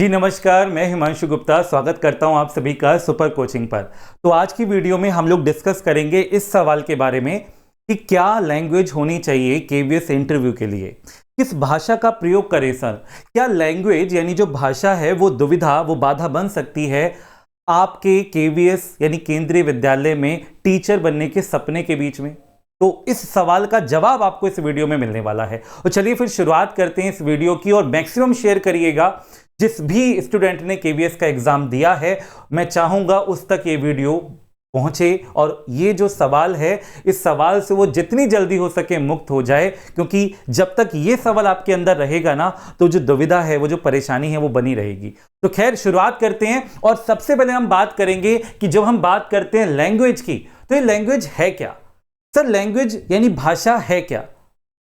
जी नमस्कार, मैं हिमांशु गुप्ता स्वागत करता हूं आप सभी का सुपर कोचिंग पर। तो आज की वीडियो में हम लोग डिस्कस करेंगे इस सवाल के बारे में कि क्या लैंग्वेज होनी चाहिए केवीएस इंटरव्यू के लिए, किस भाषा का प्रयोग करें सर। क्या लैंग्वेज यानी जो भाषा है वो दुविधा वो बाधा बन सकती है आपके केवीएस यानी केंद्रीय विद्यालय में टीचर बनने के सपने के बीच में। तो इस सवाल का जवाब आपको इस वीडियो में मिलने वाला है। तो चलिए फिर शुरुआत करते हैं इस वीडियो की और मैक्सिमम शेयर करिएगा। जिस भी स्टूडेंट ने केवीएस का एग्जाम दिया है मैं चाहूंगा उस तक ये वीडियो पहुंचे और ये जो सवाल है इस सवाल से वो जितनी जल्दी हो सके मुक्त हो जाए, क्योंकि जब तक ये सवाल आपके अंदर रहेगा ना तो जो दुविधा है वो जो परेशानी है वो बनी रहेगी। तो खैर शुरुआत करते हैं और सबसे पहले हम बात करेंगे कि जब हम बात करते हैं लैंग्वेज की तो ये लैंग्वेज है क्या। सर लैंग्वेज यानी भाषा है क्या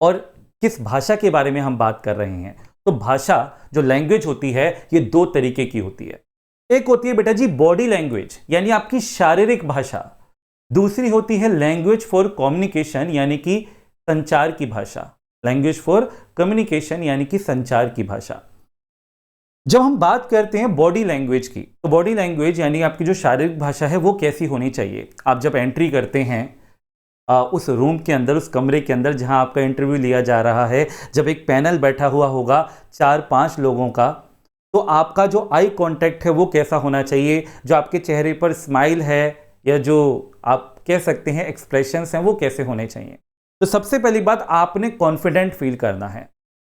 और किस भाषा के बारे में हम बात कर रहे हैं। तो भाषा जो लैंग्वेज होती है ये दो तरीके की होती है। एक होती है बेटा जी बॉडी लैंग्वेज यानी आपकी शारीरिक भाषा, दूसरी होती है लैंग्वेज फॉर कम्युनिकेशन यानी कि संचार की भाषा। लैंग्वेज फॉर कम्युनिकेशन यानी कि संचार की भाषा। जब हम बात करते हैं बॉडी लैंग्वेज की तो बॉडी लैंग्वेज यानी आपकी जो शारीरिक भाषा है वो कैसी होनी चाहिए। आप जब एंट्री करते हैं उस रूम के अंदर, उस कमरे के अंदर जहां आपका इंटरव्यू लिया जा रहा है, जब एक पैनल बैठा हुआ होगा 4-5 लोगों का, तो आपका जो आई कांटेक्ट है वो कैसा होना चाहिए, जो आपके चेहरे पर स्माइल है या जो आप कह सकते हैं एक्सप्रेशंस हैं वो कैसे होने चाहिए। तो सबसे पहली बात आपने कॉन्फिडेंट फील करना है।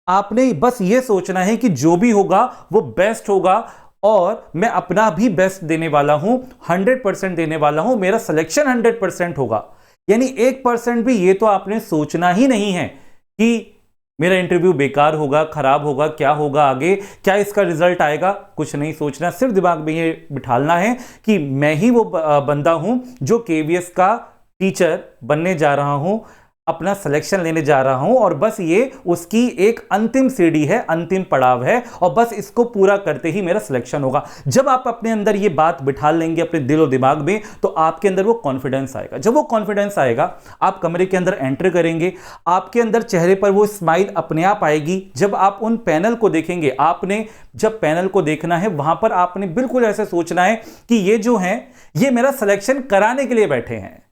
आपने बस ये सोचना है कि जो भी होगा वो बेस्ट होगा और मैं अपना भी बेस्ट देने वाला हूं, 100% देने वाला हूं, मेरा सिलेक्शन 100% होगा। यानी 1% भी ये तो आपने सोचना ही नहीं है कि मेरा इंटरव्यू बेकार होगा, खराब होगा, क्या होगा आगे, क्या इसका रिजल्ट आएगा, कुछ नहीं सोचना। सिर्फ दिमाग में ये बिठालना है कि मैं ही वो बंदा हूं जो केवीएस का टीचर बनने जा रहा हूं, अपना सिलेक्शन लेने जा रहा हूं और बस ये उसकी एक अंतिम सीढ़ी है, अंतिम पड़ाव है और बस इसको पूरा करते ही मेरा सिलेक्शन होगा। जब आप अपने अंदर ये बात बिठा लेंगे अपने दिल और दिमाग में तो आपके अंदर वो कॉन्फिडेंस आएगा। जब वो कॉन्फिडेंस आएगा आप कमरे के अंदर एंटर करेंगे, आपके अंदर चेहरे पर वो स्माइल अपने आप आएगी। जब आप उन पैनल को देखेंगे, आपने जब पैनल को देखना है वहां पर आपने बिल्कुल ऐसे सोचना है कि ये जो है ये मेरा सिलेक्शन कराने के लिए बैठे हैं,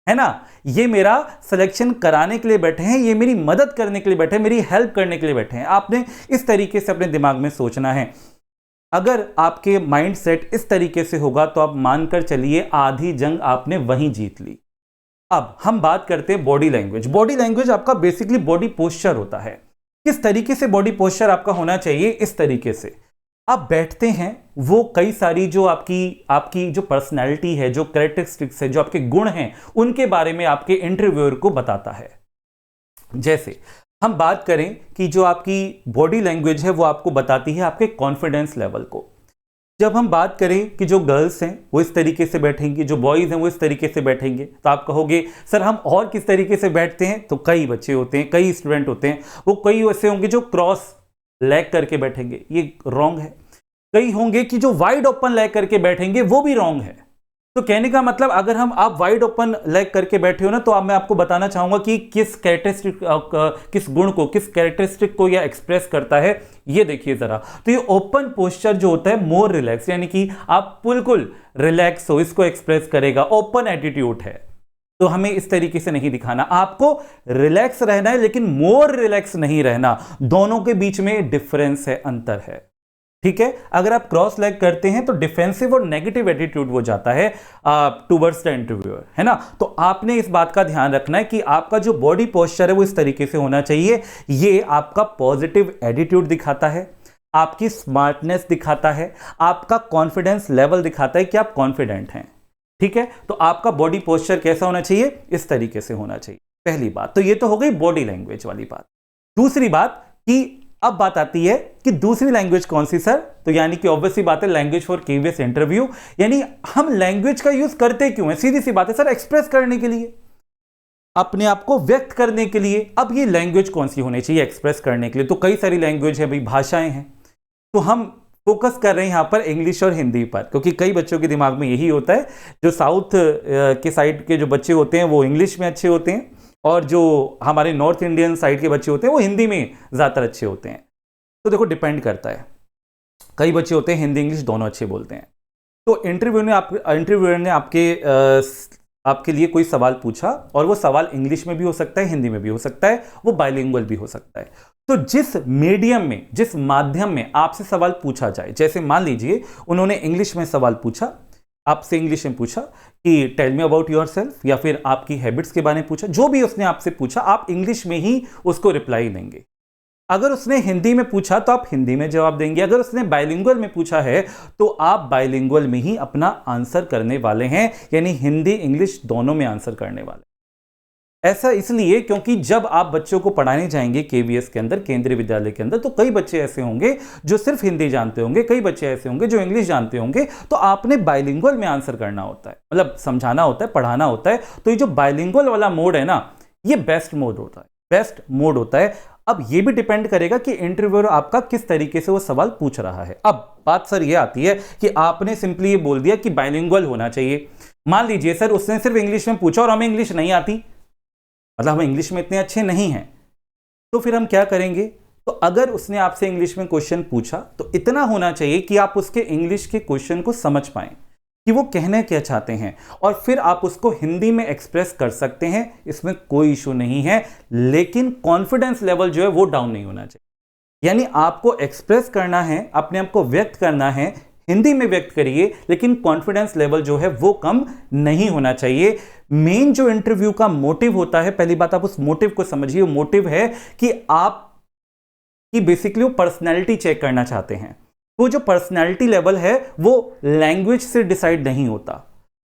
है ना, ये मेरा सिलेक्शन कराने के लिए बैठे हैं, ये मेरी मदद करने के लिए बैठे हैं, मेरी हेल्प करने के लिए बैठे हैं। आपने इस तरीके से अपने दिमाग में सोचना है। अगर आपके माइंड सेट इस तरीके से होगा तो आप मानकर चलिए आधी जंग आपने वहीं जीत ली। अब हम बात करते हैं बॉडी लैंग्वेज। बॉडी लैंग्वेज आपका बेसिकली बॉडी पोस्चर होता है। किस तरीके से बॉडी पोस्चर आपका होना चाहिए, इस तरीके से आप बैठते हैं, वो कई सारी जो आपकी जो पर्सनैलिटी है, जो कैरेक्टरिस्टिक्स है, जो आपके गुण हैं, उनके बारे में आपके इंटरव्यूअर को बताता है। जैसे हम बात करें कि जो आपकी बॉडी लैंग्वेज है वो आपको बताती है आपके कॉन्फिडेंस लेवल को। जब हम बात करें कि जो गर्ल्स हैं वो इस तरीके से बैठेंगी, जो बॉयज हैं वो इस तरीके से बैठेंगे, तो आप कहोगे सर हम और किस तरीके से बैठते हैं। तो कई बच्चे होते हैं, कई स्टूडेंट होते हैं, वो कई ऐसे होंगे जो क्रॉस लेग करके बैठेंगे, ये रॉन्ग है। कई होंगे कि जो वाइड ओपन लेग करके बैठेंगे, वो भी रॉन्ग है। तो कहने का मतलब अगर आप वाइड ओपन लेग करके बैठे हो ना तो अब मैं आपको बताना चाहूंगा कि किस कैरेक्टरिस्टिक, किस गुण को, किस कैरेक्टरिस्टिक को यह एक्सप्रेस करता है। ये देखिए जरा, तो ये ओपन पोस्चर जो होता है मोर रिलैक्स, यानी कि आप बिल्कुल रिलैक्स हो, इसको एक्सप्रेस करेगा। ओपन एटीट्यूड है तो हमें इस तरीके से नहीं दिखाना, आपको रिलैक्स रहना है लेकिन मोर रिलैक्स नहीं रहना। दोनों के बीच में डिफरेंस है, अंतर है, ठीक है। अगर आप क्रॉस लेग करते हैं तो डिफेंसिव और नेगेटिव एटीट्यूड हो जाता है टुवर्ड्स द इंटरव्यूअर, है ना। तो आपने इस बात का ध्यान रखना है कि आपका जो बॉडी पोस्चर है वो इस तरीके से होना चाहिए। ये आपका पॉजिटिव एटीट्यूड दिखाता है, आपकी स्मार्टनेस दिखाता है, आपका कॉन्फिडेंस लेवल दिखाता है कि आप कॉन्फिडेंट हैं, ठीक है। तो आपका बॉडी पोस्चर कैसा होना चाहिए, इस तरीके से होना चाहिए। पहली बात तो ये तो हो गई बॉडी लैंग्वेज वाली बात। दूसरी बात कि अब बात आती है कि दूसरी लैंग्वेज कौन सी सर। तो यानी कि ऑब्वियसली बात है लैंग्वेज फॉर केवीएस इंटरव्यू। यानी हम लैंग्वेज का यूज करते क्यों है, सीधी सी बात है सर, एक्सप्रेस करने के लिए, अपने आप को व्यक्त करने के लिए। अब ये लैंग्वेज कौन सी होनी चाहिए एक्सप्रेस करने के लिए। तो कई सारी लैंग्वेज है भाई, भाषाएं हैं। तो हम फोकस कर रहे हैं यहां पर इंग्लिश और हिंदी पर, क्योंकि कई बच्चों के दिमाग में यही होता है, जो साउथ के साइड के जो बच्चे होते हैं वो इंग्लिश में अच्छे होते हैं और जो हमारे नॉर्थ इंडियन साइड के बच्चे होते हैं वो हिंदी में ज़्यादातर अच्छे होते हैं। तो देखो डिपेंड करता है। कई बच्चे होते हैं हिंदी इंग्लिश दोनों अच्छे बोलते हैं। तो इंटरव्यूअर ने आपके लिए कोई सवाल पूछा और वो सवाल इंग्लिश में भी हो सकता है, हिंदी में भी हो सकता है, वो बाइलिंगुअल भी हो सकता है। तो जिस मीडियम में, जिस माध्यम में आपसे सवाल पूछा जाए, जैसे मान लीजिए उन्होंने इंग्लिश में सवाल पूछा, आपसे इंग्लिश में पूछा कि टेल मी अबाउट योरसेल्फ, या फिर आपकी हैबिट्स के बारे में पूछा, जो भी उसने आपसे पूछा आप इंग्लिश में ही उसको रिप्लाई देंगे। अगर उसने हिंदी में पूछा तो आप हिंदी में जवाब देंगे। अगर उसने बाइलिंगुअल में पूछा है तो आप बाइलिंगुअल में ही अपना आंसर करने वाले हैं, यानी हिंदी इंग्लिश दोनों में आंसर करने वाले। ऐसा इसलिए क्योंकि जब आप बच्चों को पढ़ाने जाएंगे केवीएस के अंदर, केंद्रीय विद्यालय के अंदर, तो कई बच्चे ऐसे होंगे जो सिर्फ हिंदी जानते होंगे, कई बच्चे ऐसे होंगे जो इंग्लिश जानते होंगे। तो आपने बाइलिंगुअल में आंसर करना होता है, मतलब समझाना होता है, पढ़ाना होता है। तो ये जो बाइलिंगुअल वाला मोड है ना, ये बेस्ट मोड होता है, बेस्ट मोड होता है। अब ये भी डिपेंड करेगा कि इंटरव्यूअर आपका किस तरीके से वो सवाल पूछ रहा है। अब बात सर ये आती है कि आपने सिंपली ये बोल दिया कि बाइलिंगुअल होना चाहिए। मान लीजिए सर उसने सिर्फ इंग्लिश में पूछा और हमें इंग्लिश नहीं आती, मतलब हम इंग्लिश में इतने अच्छे नहीं हैं, तो फिर हम क्या करेंगे? तो अगर उसने आपसे इंग्लिश में क्वेश्चन पूछा तो इतना होना चाहिए कि आप उसके इंग्लिश के क्वेश्चन को समझ पाएं कि वो कहना क्या चाहते हैं, और फिर आप उसको हिंदी में एक्सप्रेस कर सकते हैं, इसमें कोई इशू नहीं है। लेकिन कॉन्फिडेंस लेवल जो है वो डाउन नहीं होना चाहिए। यानी आपको एक्सप्रेस करना है, अपने आप को व्यक्त करना है, हिंदी में व्यक्त करिए, लेकिन कॉन्फिडेंस लेवल जो है वो कम नहीं होना चाहिए। मेन जो इंटरव्यू का मोटिव होता है, पहली बात आप उस मोटिव को समझिए। मोटिव है कि आप की बेसिकली वो पर्सनैलिटी चेक करना चाहते हैं। वो जो पर्सनैलिटी लेवल है वो लैंग्वेज से डिसाइड नहीं होता,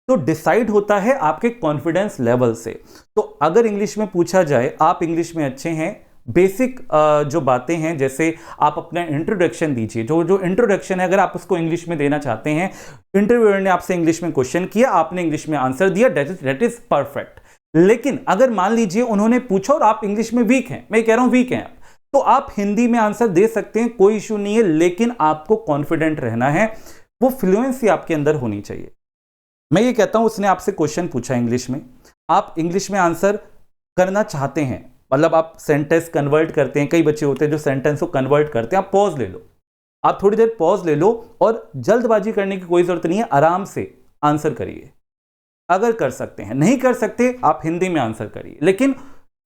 तो डिसाइड होता है आपके कॉन्फिडेंस लेवल से। तो अगर इंग्लिश में पूछा जाए, आप इंग्लिश में अच्छे हैं, बेसिक जो बातें हैं, जैसे आप अपना इंट्रोडक्शन दीजिए, जो इंट्रोडक्शन है अगर आप उसको इंग्लिश में देना चाहते हैं, इंटरव्यूअर ने आपसे इंग्लिश में क्वेश्चन किया, आपने इंग्लिश में आंसर दिया, दैट इज परफेक्ट। लेकिन अगर मान लीजिए उन्होंने पूछा और आप इंग्लिश में वीक हैं, मैं कह रहा हूं वीक हैं, तो आप हिंदी में आंसर दे सकते हैं, कोई इशू नहीं है, लेकिन आपको कॉन्फिडेंट रहना है, वो फ्लुएंसी आपके अंदर होनी चाहिए। मैं ये कहता हूं उसने आपसे क्वेश्चन पूछा इंग्लिश में, आप इंग्लिश में आंसर करना चाहते हैं, मतलब आप सेंटेंस कन्वर्ट करते हैं, कई बच्चे होते हैं जो सेंटेंस को कन्वर्ट करते हैं। आप पॉज ले लो, आप थोड़ी देर पॉज ले लो, और जल्दबाजी करने की कोई जरूरत नहीं है, आराम से आंसर करिए। अगर कर सकते हैं, नहीं कर सकते आप हिंदी में आंसर करिए, लेकिन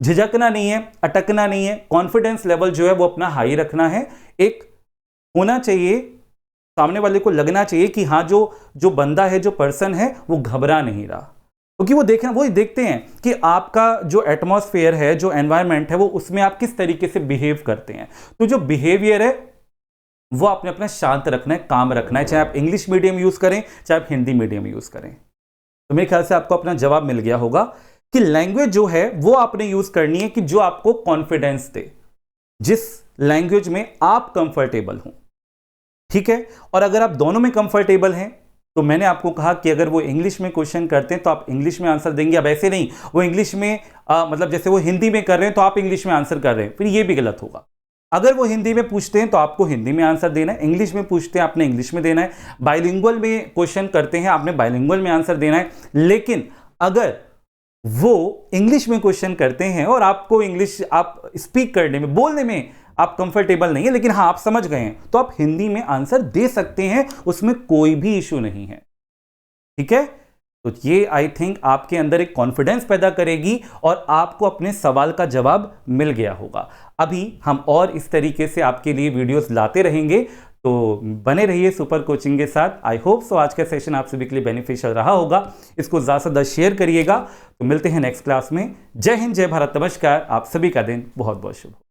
झिझकना नहीं है, अटकना नहीं है। कॉन्फिडेंस लेवल जो है वो अपना हाई रखना है। एक होना चाहिए, सामने वाले को लगना चाहिए कि हाँ जो बंदा है, जो पर्सन है, वो घबरा नहीं रहा, क्योंकि वो देखते हैं कि आपका जो एटमॉस्फेयर है, जो एनवायरनमेंट है, वो उसमें आप किस तरीके से बिहेव करते हैं। तो जो बिहेवियर है वो आपने अपना शांत रखना है, काम रखना है, चाहे आप इंग्लिश मीडियम यूज करें, चाहे आप हिंदी मीडियम यूज करें। तो मेरे ख्याल से आपको अपना जवाब मिल गया होगा कि लैंग्वेज जो है वो आपने यूज करनी है कि जो आपको कॉन्फिडेंस दे, जिस लैंग्वेज में आप कंफर्टेबल हो, ठीक है। और अगर आप दोनों में कंफर्टेबल हैं, तो मैंने आपको कहा कि अगर वो इंग्लिश में क्वेश्चन करते हैं तो आप इंग्लिश में आंसर देंगे। अब ऐसे नहीं वो इंग्लिश में मतलब जैसे वो हिंदी में कर रहे हैं तो आप इंग्लिश में आंसर कर रहे हैं, फिर ये भी गलत होगा। अगर वो हिंदी में पूछते हैं तो आपको हिंदी में आंसर देना है, इंग्लिश में पूछते हैं आपने इंग्लिश में देना है, बाइलिंगुअल में क्वेश्चन करते हैं आपने बाइलिंगुअल में आंसर देना है। लेकिन अगर वो इंग्लिश में क्वेश्चन करते हैं और आपको इंग्लिश आप स्पीक करने में, बोलने में आप कंफर्टेबल नहीं है, लेकिन हाँ आप समझ गए हैं, तो आप हिंदी में आंसर दे सकते हैं, उसमें कोई भी इशू नहीं है, ठीक है। तो ये आई थिंक आपके अंदर एक कॉन्फिडेंस पैदा करेगी और आपको अपने सवाल का जवाब मिल गया होगा। अभी हम और इस तरीके से आपके लिए वीडियोस लाते रहेंगे, तो बने रहिए सुपर कोचिंग के साथ। आई होप सो आज का सेशन आप सभी के लिए बेनिफिशियल रहा होगा। इसको ज़्यादा से ज़्यादा शेयर करिएगा। तो मिलते हैं नेक्स्ट क्लास में। जय हिंद, जय भारत, नमस्कार। आप सभी का दिन बहुत बहुत शुभ हो।